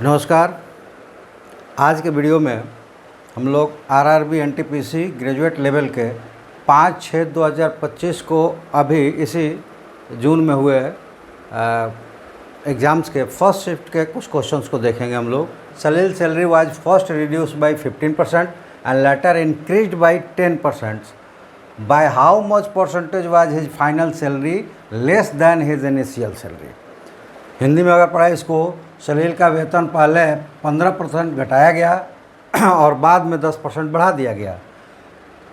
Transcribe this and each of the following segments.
नमस्कार। आज के वीडियो में हम लोग आरआरबी एनटीपीसी ग्रेजुएट लेवल के 5/6/2025 को अभी इसी जून में हुए एग्ज़ाम्स के फर्स्ट शिफ्ट के कुछ क्वेश्चंस को देखेंगे हम लोग। Salil salary was first reduced by 15% and later increased by 10%। By how much percentage was his final salary less than his initial salary. Hindi में अगर पढ़ाए इसको, सलील का वेतन पहले 15% घटाया गया और बाद में 10% बढ़ा दिया गया।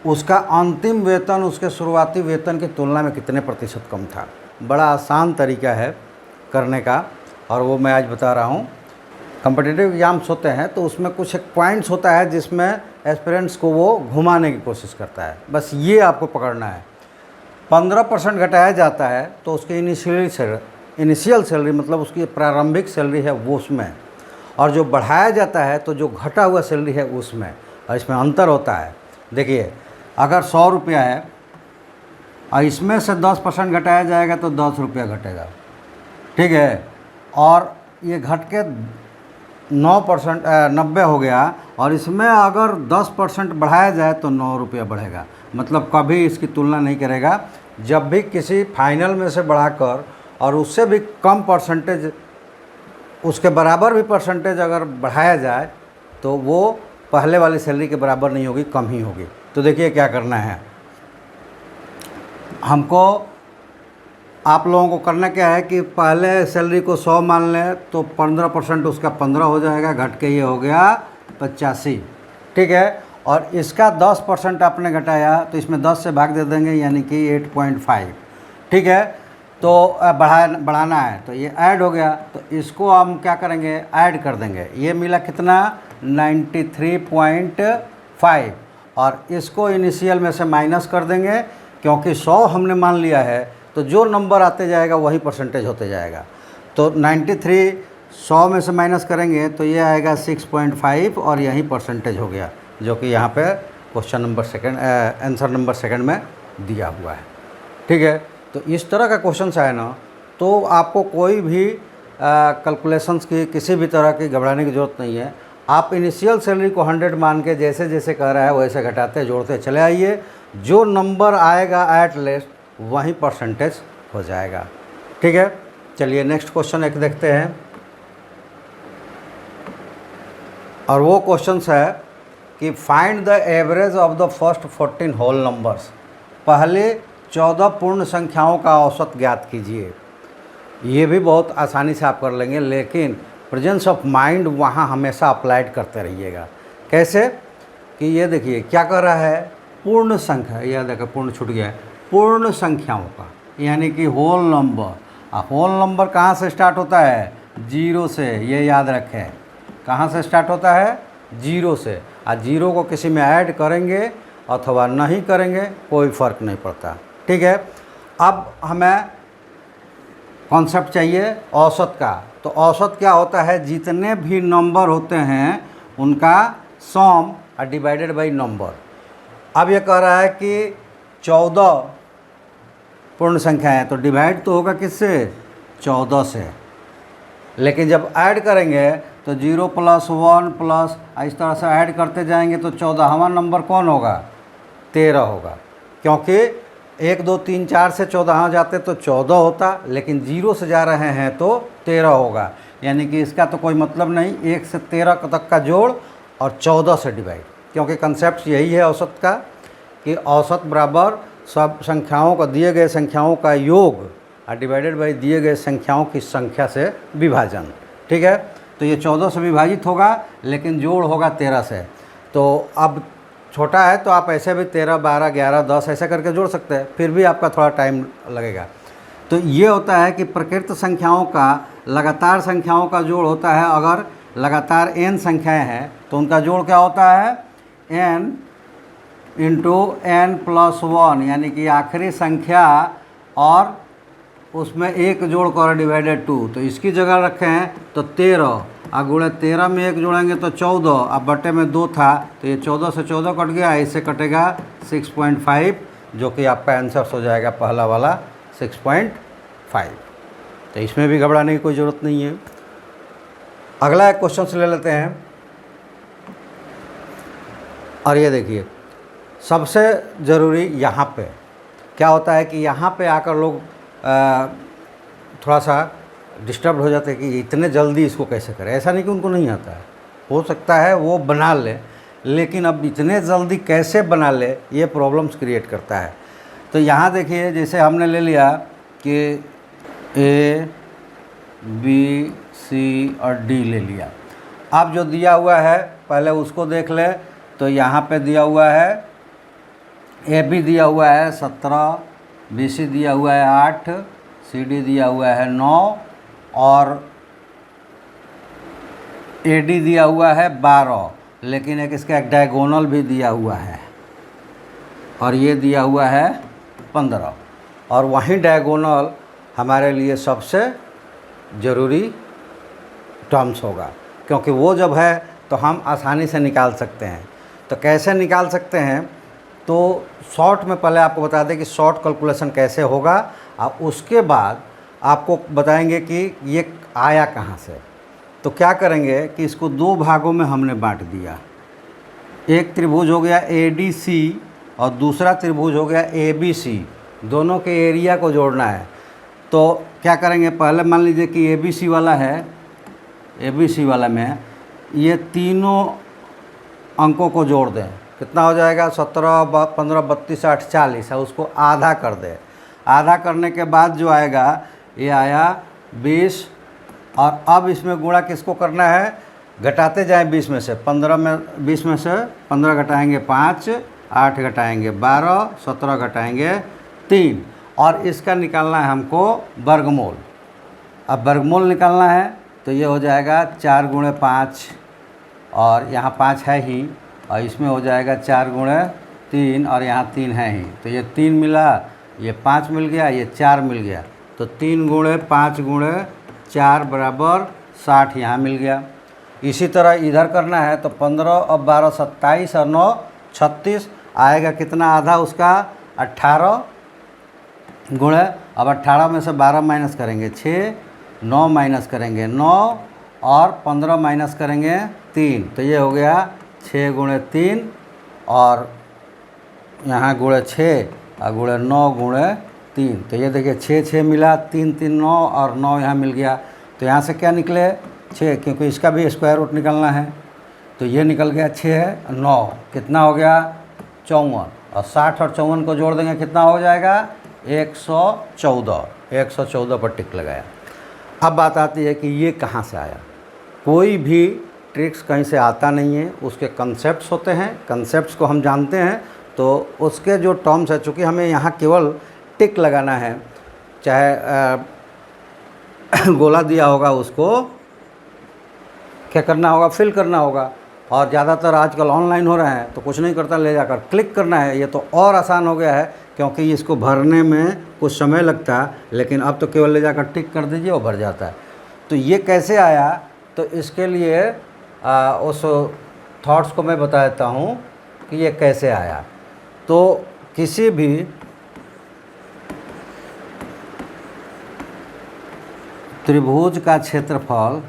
उसका अंतिम वेतन उसके शुरुआती वेतन की तुलना में कितने प्रतिशत कम था। बड़ा आसान तरीका है करने का और वो मैं आज बता रहा हूँ। कॉम्पिटिटिव एग्जाम्स होते हैं तो उसमें कुछ एक पॉइंट्स होता है जिसमें एस्पिरेंट्स को वो घुमाने की कोशिश करता है। बस ये आपको पकड़ना है। 15% घटाया जाता है तो उसकी इनिशियल सैलरी मतलब उसकी प्रारंभिक सैलरी है वो उसमें, और जो बढ़ाया जाता है तो जो घटा हुआ सैलरी है उसमें, और इसमें अंतर होता है। देखिए, अगर 100 रुपया है और इसमें से 10% घटाया जाएगा तो 10 रुपया घटेगा, ठीक है। और ये घट के 90 हो गया और इसमें अगर 10% बढ़ाया जाए तो 9 रुपया बढ़ेगा। मतलब कभी इसकी तुलना नहीं करेगा। जब भी किसी फाइनल में से बढ़ाकर और उससे भी कम परसेंटेज, उसके बराबर भी परसेंटेज अगर बढ़ाया जाए तो वो पहले वाली सैलरी के बराबर नहीं होगी, कम ही होगी। तो देखिए क्या करना है हमको। आप लोगों को करना क्या है कि पहले सैलरी को 100 मान लें तो 15% उसका 15 हो जाएगा, घट के ये हो गया 85, ठीक है। और इसका 10% आपने घटाया तो इसमें 10 से भाग दे देंगे, यानी कि 8.5, ठीक है। तो बढ़ाना है तो ये ऐड हो गया, तो इसको हम क्या करेंगे, ऐड कर देंगे। ये मिला कितना, 93.5, और इसको इनिशियल में से माइनस कर देंगे क्योंकि 100 हमने मान लिया है तो जो नंबर आते जाएगा वही परसेंटेज होते जाएगा। तो 93 100 में से माइनस करेंगे तो ये आएगा 6.5 और यही परसेंटेज हो गया, जो कि यहाँ पे question number second, answer number second में दिया हुआ है, ठीक है। तो इस तरह का क्वेश्चन आए ना तो आपको कोई भी कैलकुलेशंस की किसी भी तरह की घबराने की ज़रूरत नहीं है। आप इनिशियल सैलरी को 100 मान के जैसे जैसे कह रहा है वैसे घटाते जोड़ते चले आइए। जो नंबर आएगा एट लेस्ट वही परसेंटेज हो जाएगा, ठीक है। चलिए नेक्स्ट क्वेश्चन एक देखते हैं, और वो क्वेश्चन है कि find the average of the first 14 whole numbers. पहले 14 पूर्ण संख्याओं का औसत ज्ञात कीजिए। ये भी बहुत आसानी से आप कर लेंगे, लेकिन प्रेजेंस ऑफ माइंड वहाँ हमेशा अप्लाइड करते रहिएगा। कैसे कि ये देखिए क्या कर रहा है, पूर्ण संख्या, यह देखो पूर्ण छूट गया है, पूर्ण संख्याओं का, यानी कि होल नंबर। होल नंबर कहाँ से स्टार्ट होता है, 0 से, ये याद रखें। कहाँ से स्टार्ट होता है, 0 से। और 0 को किसी में ऐड करेंगे अथवा नहीं करेंगे कोई फ़र्क नहीं पड़ता, ठीक है। अब हमें कॉन्सेप्ट चाहिए औसत का। तो औसत क्या होता है, जितने भी नंबर होते हैं उनका सम और डिवाइडेड बाई नंबर। अब ये कह रहा है कि 14 पूर्ण संख्या है तो डिवाइड तो होगा किससे, 14 से। लेकिन जब ऐड करेंगे तो 0 + 1 प्लस इस तरह से ऐड करते जाएंगे तो 14वां नंबर कौन होगा, 13 होगा। क्योंकि 1 2 3 4 से 14 जाते तो 14 होता, लेकिन 0 से जा रहे हैं तो 13 होगा। यानी कि इसका तो कोई मतलब नहीं, 1 से 13 तक का जोड़ और 14 से डिवाइड। क्योंकि कंसेप्ट यही है औसत का कि औसत बराबर सब संख्याओं का, दिए गए संख्याओं का योग और डिवाइडेड बाई दिए गए संख्याओं की संख्या से विभाजन, ठीक है। तो ये 14 से विभाजित होगा लेकिन जोड़ होगा 13 से। तो अब छोटा है तो आप ऐसे भी 13 12 11 10 ऐसे करके जोड़ सकते हैं, फिर भी आपका थोड़ा टाइम लगेगा। तो ये होता है कि प्रकृत संख्याओं का लगातार संख्याओं का जोड़ होता है। अगर लगातार n संख्याएं हैं तो उनका जोड़ क्या होता है, n × n + 1, यानी कि आखिरी संख्या और उसमें एक जोड़ कर डिवाइडेड 2। तो इसकी जगह रखे हैं तो 13, और गुणे 13 में एक जोड़ेंगे तो 14, अब बटे में 2 था तो ये 14 से 14 कट गया, इससे कटेगा 6.5, जो कि आपका आंसर हो जाएगा पहला वाला 6.5। तो इसमें भी घबराने की कोई ज़रूरत नहीं है। अगला एक क्वेश्चन ले लेते हैं, और ये देखिए सबसे ज़रूरी यहाँ पे क्या होता है कि यहाँ पे आकर लोग थोड़ा सा डिस्टर्ब हो जाते हैं कि इतने जल्दी इसको कैसे करें। ऐसा नहीं कि उनको नहीं आता है, हो सकता है वो बना ले, लेकिन अब इतने जल्दी कैसे बना ले ये प्रॉब्लम्स क्रिएट करता है। तो यहाँ देखिए जैसे हमने ले लिया कि ए बी सी और डी ले लिया। अब जो दिया हुआ है पहले उसको देख ले। तो यहाँ पे दिया हुआ है ए बी दिया हुआ है 17, बी सी दिया हुआ है 8, सी डी दिया हुआ है 9 और ए डी दिया हुआ है 12, लेकिन इसका एक डायगोनल भी दिया हुआ है और ये दिया हुआ है 15। और वहीं डायगोनल हमारे लिए सबसे ज़रूरी टर्म्स होगा, क्योंकि वो जब है तो हम आसानी से निकाल सकते हैं। तो कैसे निकाल सकते हैं, तो शॉर्ट में पहले आपको बता दें कि शॉर्ट कैलकुलेशन कैसे होगा, और उसके बाद आपको बताएंगे कि ये आया कहाँ से। तो क्या करेंगे कि इसको दो भागों में हमने बांट दिया। एक त्रिभुज हो गया ADC और दूसरा त्रिभुज हो गया ABC, दोनों के एरिया को जोड़ना है। तो क्या करेंगे, पहले मान लीजिए कि ABC वाला है, ABC वाला में ये तीनों अंकों को जोड़ दें, कितना हो जाएगा 17, 15, 32, 8, 40 है, उसको आधा कर दें। आधा करने के बाद जो आएगा ये आया 20, और अब इसमें गुणा किसको करना है, घटाते जाएं 20 में से 15 में, 20 में से 15 घटाएंगे 5, 8 घटाएंगे 12, 17 घटाएंगे 3, और इसका निकालना है हमको वर्गमूल। अब वर्गमूल निकालना है तो ये हो जाएगा 4 गुणे 5, और यहाँ 5 है ही, और इसमें हो जाएगा 4 गुणे 3, और यहाँ 3 है ही, तो ये 3 मिला, ये 5 मिल गया, ये 4 मिल गया। तो 3 गुणे 5 गुणे 4 बराबर 60 यहाँ मिल गया। इसी तरह इधर करना है तो 15 और 12 27 और 9 36 आएगा, कितना आधा उसका 18 गुणे, अब 18 में से 12 माइनस करेंगे 6, 9 माइनस करेंगे 9 और 15 माइनस करेंगे 3, तो ये हो गया 6 गुणे 3 और यहाँ गुणे 6 और गुणे 9 गुणे 3, तो ये देखिए 6 6 मिला, 3 3 9 और 9 यहाँ मिल गया। तो यहाँ से क्या निकले 6, क्योंकि इसका भी स्क्वायर रूट निकलना है, तो ये निकल गया 6 है 9, कितना हो गया 54, और 60 और 54 को जोड़ देंगे कितना हो जाएगा 114, 114 पर टिक लगाया। अब बात आती है कि ये कहाँ से आया। कोई भी ट्रिक्स कहीं से आता नहीं है, उसके कंसेप्ट्स होते हैं, कंसेप्ट्स को हम जानते हैं तो उसके जो टर्म्स है, चूँकि हमें यहाँ केवल टिक लगाना है, चाहे गोला दिया होगा उसको क्या करना होगा, फिल करना होगा। और ज़्यादातर आजकल ऑनलाइन हो रहे हैं तो कुछ नहीं करता, ले जाकर क्लिक करना है। ये तो और आसान हो गया है, क्योंकि इसको भरने में कुछ समय लगता है, लेकिन अब तो केवल ले जाकर टिक कर दीजिए वो भर जाता है। तो ये कैसे आया, तो इसके लिए उस थॉट्स को मैं बता देता हूँ कि ये कैसे आया। तो किसी भी त्रिभुज का क्षेत्रफल,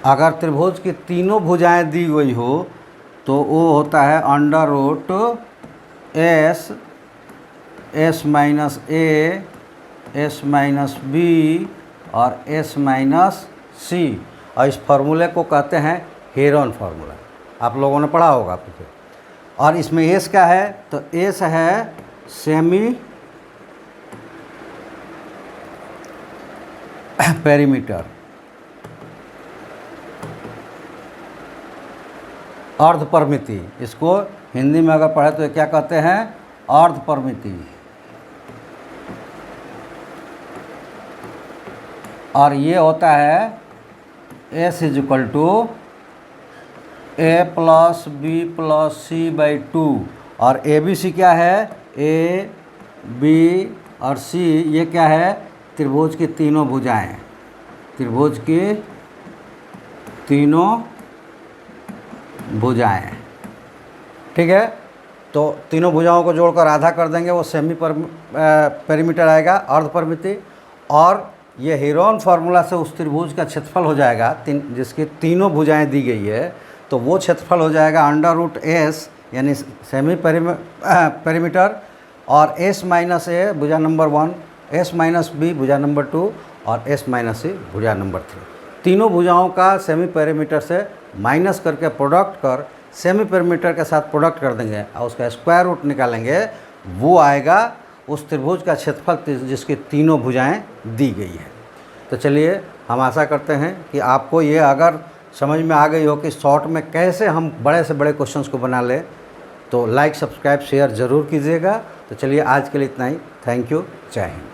अगर त्रिभुज की तीनों भुजाएं दी गई हो तो वो होता है under root S, S minus A, S minus B और एस माइनस सी, और इस फार्मूले को कहते हैं हेरोन फार्मूला, आप लोगों ने पढ़ा होगा पीछे। और इसमें एस क्या है, तो एस है सेमी पेरीमीटर, अर्ध परिमिति। इसको हिंदी में अगर पढ़े तो क्या कहते हैं, अर्ध परिमिति। और ये होता है S is equal to A plus B plus C by 2, और ए बी सी क्या है, ए बी और सी, ये क्या है, त्रिभुज की तीनों भुजाएं, त्रिभुज की तीनों भुजाएं, ठीक है। तो तीनों भुजाओं को जोड़कर आधा कर देंगे, वो सेमी पेरीमीटर आएगा, अर्ध परिमिति। और ये हेरोन फार्मूला से उस त्रिभुज का क्षेत्रफल हो जाएगा जिसकी तीनों भुजाएं दी गई है, तो वो क्षेत्रफल हो जाएगा √S यानी सेमी पेरीमीटर, और S माइनस A भुजा नंबर 1, S माइनस B भुजा नंबर 2 और S माइनस C भुजा नंबर 3। तीनों भुजाओं का सेमी पेरीमीटर से माइनस करके प्रोडक्ट कर सेमी पेरीमीटर के साथ प्रोडक्ट कर देंगे और उसका स्क्वायर रूट निकालेंगे, वो आएगा उस त्रिभुज का क्षेत्रफल जिसकी तीनों भुजाएं दी गई है। तो चलिए हम आशा करते हैं कि आपको ये अगर समझ में आ गई हो कि शॉर्ट में कैसे हम बड़े से बड़े क्वेश्चंस को बना लें, तो लाइक सब्सक्राइब शेयर ज़रूर कीजिएगा। तो चलिए आज के लिए इतना ही। Thank you. जय हिंद।